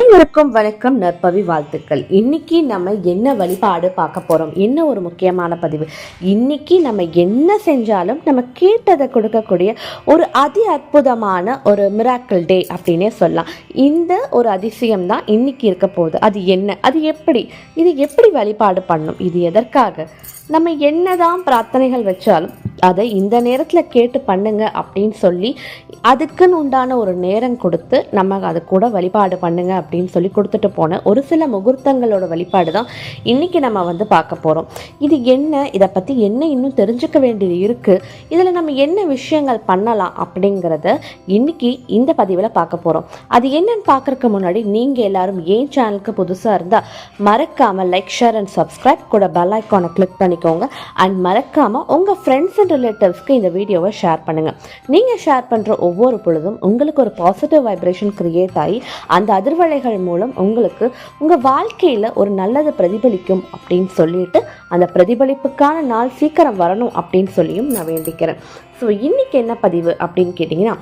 அனைவருக்கும் வணக்கம், நற்பவி வாழ்த்துக்கள். இன்னைக்கு நம்ம என்ன வழிபாடு பார்க்க போறோம், என்ன ஒரு முக்கியமான பதிவு. இன்னைக்கு நம்ம என்ன செஞ்சாலும் நம்ம கேட்டதை கொடுக்கக்கூடிய ஒரு அதி அற்புதமான ஒரு மிராக்கிள் டே அப்படின்னே சொல்லலாம். இந்த ஒரு அதிசயம் தான் இன்னைக்கு இருக்க போகுது. அது என்ன, அது எப்படி, இது எப்படி வழிபாடு பண்ணும், இது எதற்காக, நம்ம என்னதான் பிரார்த்தனைகள் வச்சாலும் அதை இந்த நேரத்தில் கேட்டு பண்ணுங்க அப்படின்னு சொல்லி அதுக்குன்னு உண்டான ஒரு நேரம் கொடுத்து நம்ம அது கூட வழிபாடு பண்ணுங்க அப்படின்னு சொல்லி கொடுத்துட்டு போன ஒரு சில முகூர்த்தங்களோட வழிபாடு தான் இன்னைக்கு நம்ம பார்க்க போகிறோம். இது என்ன, இதை பற்றி என்ன இன்னும் தெரிஞ்சுக்க வேண்டியது இருக்குது, இதில் நம்ம என்ன விஷயங்கள் பண்ணலாம் அப்படிங்கிறத இன்னைக்கு இந்த பதிவில் பார்க்க போகிறோம். அது என்னன்னு பார்க்குறதுக்கு முன்னாடி நீங்கள் எல்லாரும் ஏன் சேனலுக்கு புதுசாக இருந்தால் மறக்காமல் லைக், ஷேர் அண்ட் சப்ஸ்கிரைப், கூட பெல் ஐக்கானை கிளிக் பண்ணிக்கோங்க. அண்ட் மறக்காமல் உங்கள் ஃப்ரெண்ட்ஸ் அண்ட் ரிலேட்டிவ்ஸ்க்கு இந்த வீடியோவை ஷேர் பண்ணுங்கள். நீங்கள் ஷேர் பண்ணுற ஒவ்வொரு பொழுதும் உங்களுக்கு ஒரு பாசிட்டிவ் வைப்ரேஷன் கிரியேட் ஆகி அந்த அதிர்வலைகள் மூலம் உங்களுக்கு உங்கள் வாழ்க்கையில் ஒரு நல்லது பிரதிபலிக்கும் அப்படின்னு சொல்லிட்டு அந்த பிரதிபலிப்புக்கான நாள் சீக்கிரம் வரணும் அப்படின்னு சொல்லியும் நான் வேண்டிக்கிறேன். ஸோ இன்றைக்கி என்ன பதிவு அப்படின்னு கேட்டிங்கன்னா,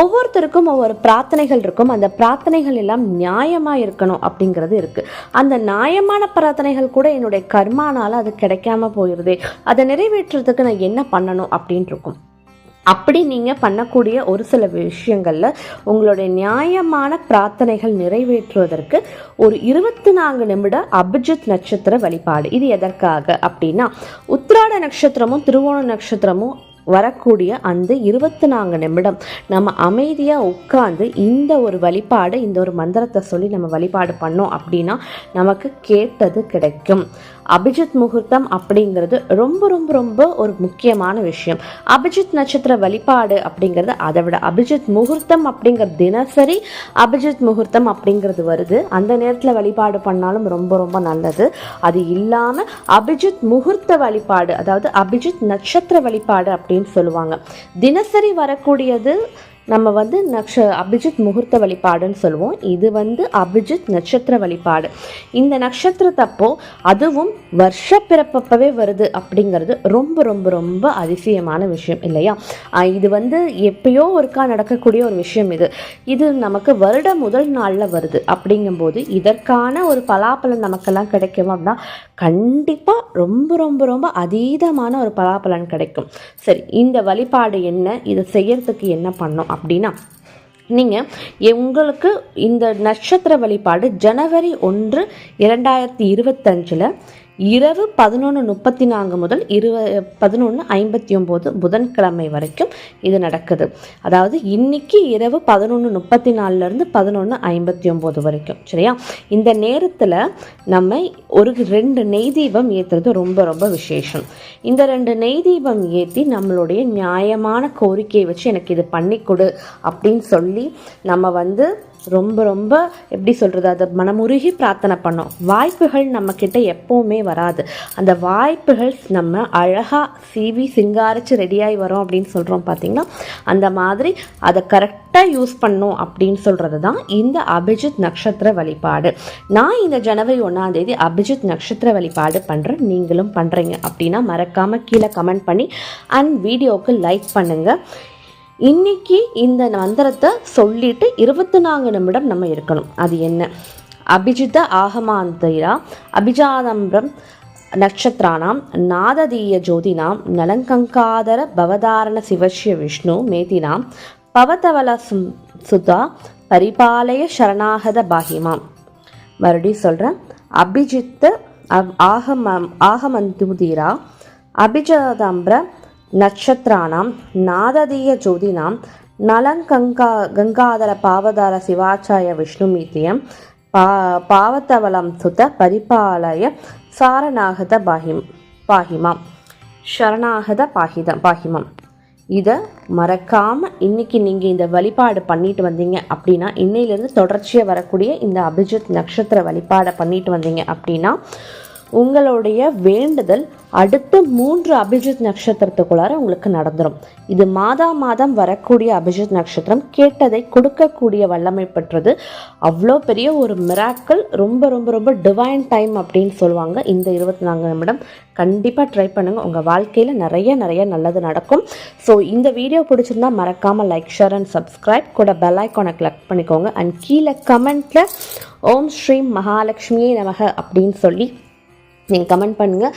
ஒவ்வொருத்தருக்கும் ஒவ்வொரு பிரார்த்தனைகள் இருக்கும். அந்த பிரார்த்தனைகள் எல்லாம் நியாயமாக இருக்கணும் அப்படிங்கிறது இருக்குது. அந்த நியாயமான பிரார்த்தனைகள் கூட என்னுடைய கர்மானால் அது கிடைக்காம போயிடுதே, அதை நிறைவேற்றுறதுக்கு நான் என்ன பண்ணணும் அப்படின்ட்டு இருக்கும். அப்படி நீங்கள் பண்ணக்கூடிய ஒரு சில விஷயங்களில் உங்களுடைய நியாயமான பிரார்த்தனைகள் நிறைவேற்றுவதற்கு ஒரு 24 நிமிட அபிஜித் நட்சத்திர வழிபாடு. இது எதற்காக அப்படின்னா, உத்திராட நட்சத்திரமும் திருவோண நட்சத்திரமும் வரக்கூடிய அந்த 24 நிமிடம் நம்ம அமைதியாக உட்கார்ந்து இந்த ஒரு வழிபாடு, இந்த ஒரு மந்திரத்தை சொல்லி நம்ம வழிபாடு பண்ணோம் அப்படின்னா நமக்கு கேட்டது கிடைக்கும். அபிஜித் முகூர்த்தம் அப்படிங்கிறது ரொம்ப ரொம்ப ரொம்ப ஒரு முக்கியமான விஷயம். அபிஜித் நட்சத்திர வழிபாடு அப்படிங்கிறது அதை விட அபிஜித் முகூர்த்தம் அப்படிங்கிறது தினசரி அபிஜித் முகூர்த்தம் அப்படிங்கிறது வருது. அந்த நேரத்தில் வழிபாடு பண்ணாலும் ரொம்ப ரொம்ப நல்லது. அது இல்லாமல் அபிஜித் முகூர்த்த வழிபாடு, அதாவது அபிஜித் நட்சத்திர வழிபாடு அப்படின்னு சொல்லுவாங்க. தினசரி வரக்கூடியது நம்ம அபிஜித் முகூர்த்த வழிபாடுன்னு சொல்லுவோம். இது அபிஜித் நட்சத்திர வழிபாடு. இந்த நட்சத்திரத்தப்போ அதுவும் வருஷ பிறப்பப்பவே வருது அப்படிங்கிறது ரொம்ப ரொம்ப ரொம்ப அதிசயமான விஷயம் இல்லையா? இது எப்பயோ ஒருக்கா நடக்கக்கூடிய ஒரு விஷயம். இது நமக்கு வருட முதல் நாளில் வருது. அப்படிங்கும்போது இதற்கான ஒரு பலாபலன் நமக்கெல்லாம் கிடைக்கும் அப்படின்னா கண்டிப்பாக ரொம்ப ரொம்ப ரொம்ப அதீதமான ஒரு பலாபலன் கிடைக்கும். சரி, இந்த வழிபாடு என்ன, இதை செய்யறதுக்கு என்ன பண்ணோம் அப்படின்னா, நீங்கள் உங்களுக்கு இந்த நட்சத்திர வழிபாடு ஜனவரி 1, 2025 இரவு 11:34 முதல் 11:59 புதன்கிழமை வரைக்கும் இது நடக்குது. அதாவது இன்னைக்கு இரவு 11:34 11:59 வரைக்கும். சரியா? இந்த நேரத்தில் நம்ம ஒரு 2 நெய் தீபம் ஏற்றுறது ரொம்ப ரொம்ப விசேஷம். இந்த 2 நெய் தீபம் ஏற்றி நம்மளுடைய நியாயமான கோரிக்கையை வச்சு எனக்கு இது பண்ணி கொடு அப்படின்னு சொல்லி நம்ம ரொம்ப ரொம்ப எப்படி சொல்கிறது, அதை மனமுருகி பிரார்த்தனை பண்ணோம். வாய்ப்புகள் நம்மக்கிட்ட எப்போவுமே வராது. அந்த வாய்ப்புகள் நம்ம அழகாக சீவி சிங்காரிச்சு ரெடியாகி வரோம் அப்படின்னு சொல்கிறோம் பார்த்தீங்கன்னா, அந்த மாதிரி அதை கரெக்டாக யூஸ் பண்ணோம் அப்படின்னு சொல்கிறது தான் இந்த அபிஜித் நட்சத்திர வழிபாடு. நான் இந்த ஜனவரி 1ஆம் தேதி அபிஜித் நட்சத்திர வழிபாடு பண்ணுறேன். நீங்களும் பண்ணுறீங்க அப்படின்னா மறக்காமல் கீழே கமெண்ட் பண்ணி அண்ட் வீடியோவுக்கு லைக் பண்ணுங்கள். இன்னைக்கு இந்த மந்திரத்தை சொல்லிட்டு 24 நிமிடம் நம்ம இருக்கணும். அது என்ன? அபிஜித ஆகமாந்திரா அபிஜாதம்பரம் நட்சத்திரானாம் நாததீய ஜோதினாம் நலங்கங்காதர பவதாரண சிவஷ்ய விஷ்ணு மேதினாம் பவதவல சுதா பரிபாலய சரணாகத பாகிமாம். மறுபடியும் சொல்கிறேன். அபிஜித்த ஆகமந்துதீரா அபிஜாதம்பர நட்சத்திரானாம் நாததீய ஜோதினாம் நலங்கங்காதர பாவதார சிவாச்சாய விஷ்ணுமீத்தியம் பாவத்தவலம் சுத பரிபாலய சாரணாகத பாகிமாம் சரணாகத பாகிமாம். இதை மறக்காமல் இன்றைக்கி நீங்கள் இந்த வழிபாடு பண்ணிட்டு வந்தீங்க அப்படின்னா, இன்னையிலேருந்து தொடர்ச்சியாக வரக்கூடிய இந்த அபிஜித் நட்சத்திர வழிபாடை பண்ணிட்டு வந்தீங்க அப்படின்னா உங்களுடைய வேண்டுதல் அடுத்த 3 அபிஜித் நட்சத்திரத்துக்குள்ளார உங்களுக்கு நடந்துடும். இது மாதம் வரக்கூடிய அபிஜித் நட்சத்திரம் கேட்டதை கொடுக்கக்கூடிய வல்லமை பெற்றது. அவ்வளோ பெரிய ஒரு மிராக்கிள், ரொம்ப ரொம்ப ரொம்ப டிவைன் டைம் அப்படின்னு சொல்லுவாங்க. இந்த 24 நிமிடம் கண்டிப்பாக ட்ரை பண்ணுங்கள். உங்கள் வாழ்க்கையில் நிறைய நல்லது நடக்கும். ஸோ இந்த வீடியோ பிடிச்சிருந்தா மறக்காமல் லைக், ஷேர் அண்ட் சப்ஸ்கிரைப், கூட பெல் ஐக்கானை கிளிக் பண்ணிக்கோங்க. அண்ட் கீழே கமெண்ட்டில் ஓம் ஸ்ரீம் மகாலட்சுமியே நமக அப்படின்னு சொல்லி நீங்கள் கமெண்ட் பண்ணுங்கள்.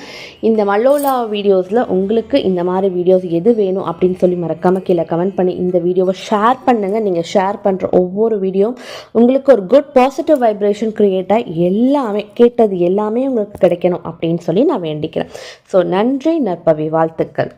இந்த மல்லோலா வீடியோஸில் உங்களுக்கு இந்த மாதிரி வீடியோஸ் எது வேணும் அப்படின்னு சொல்லி மறக்காமல் கீழே கமெண்ட் பண்ணி இந்த வீடியோவை ஷேர் பண்ணுங்கள். நீங்கள் ஷேர் பண்ணுற ஒவ்வொரு வீடியோவும் உங்களுக்கு ஒரு குட் பாசிட்டிவ் வைப்ரேஷன் க்ரியேட் ஆகி எல்லாமே கேட்டது எல்லாமே உங்களுக்கு கிடைக்கணும் அப்படின்னு சொல்லி நான் வேண்டிக்கிறேன். ஸோ நன்றி நற்பவி, வாழ்த்துக்கள்.